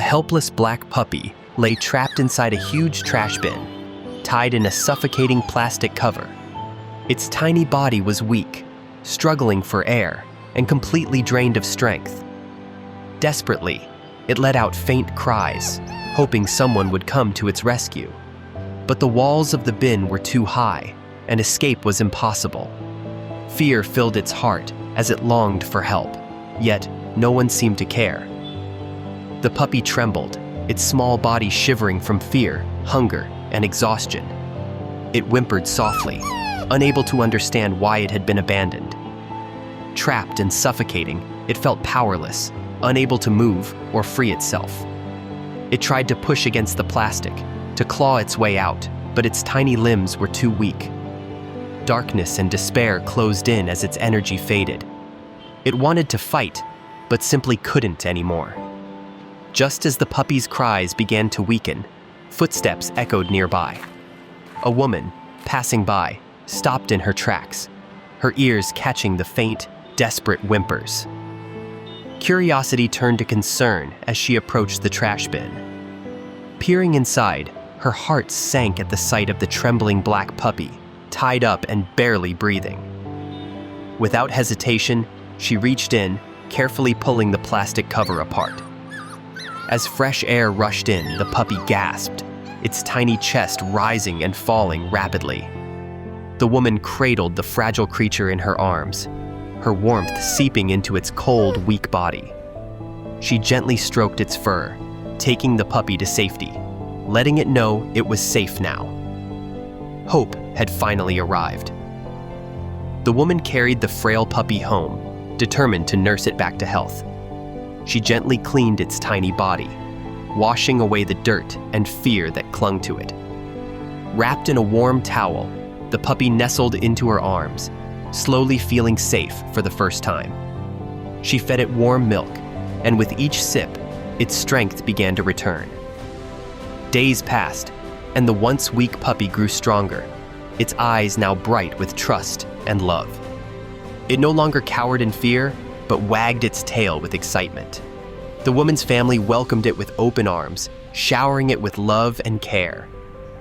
helpless black puppy lay trapped inside a huge trash bin, tied in a suffocating plastic cover. Its tiny body was weak, struggling for air, and completely drained of strength. Desperately, it let out faint cries, hoping someone would come to its rescue. But the walls of the bin were too high, and escape was impossible. Fear filled its heart as it longed for help, yet no one seemed to care. The puppy trembled, its small body shivering from fear, hunger, and exhaustion. It whimpered softly, unable to understand why it had been abandoned. Trapped and suffocating, it felt powerless, unable to move or free itself. It tried to push against the plastic, to claw its way out, but its tiny limbs were too weak. Darkness and despair closed in as its energy faded. It wanted to fight, but simply couldn't anymore. Just as the puppy's cries began to weaken, footsteps echoed nearby. A woman, passing by, stopped in her tracks, her ears catching the faint, desperate whimpers. Curiosity turned to concern as she approached the trash bin. Peering inside, her heart sank at the sight of the trembling black puppy, tied up and barely breathing. Without hesitation, she reached in, carefully pulling the plastic cover apart. As fresh air rushed in, the puppy gasped, its tiny chest rising and falling rapidly. The woman cradled the fragile creature in her arms, her warmth seeping into its cold, weak body. She gently stroked its fur, taking the puppy to safety, letting it know it was safe now. Hope had finally arrived. The woman carried the frail puppy home, determined to nurse it back to health. She gently cleaned its tiny body, washing away the dirt and fear that clung to it. Wrapped in a warm towel, the puppy nestled into her arms, slowly feeling safe for the first time. She fed it warm milk, and with each sip, its strength began to return. Days passed, and the once weak puppy grew stronger, its eyes now bright with trust and love. It no longer cowered in fear, but wagged its tail with excitement. The woman's family welcomed it with open arms, showering it with love and care.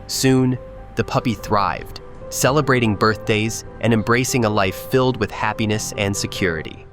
Soon, the puppy thrived, celebrating birthdays and embracing a life filled with happiness and security.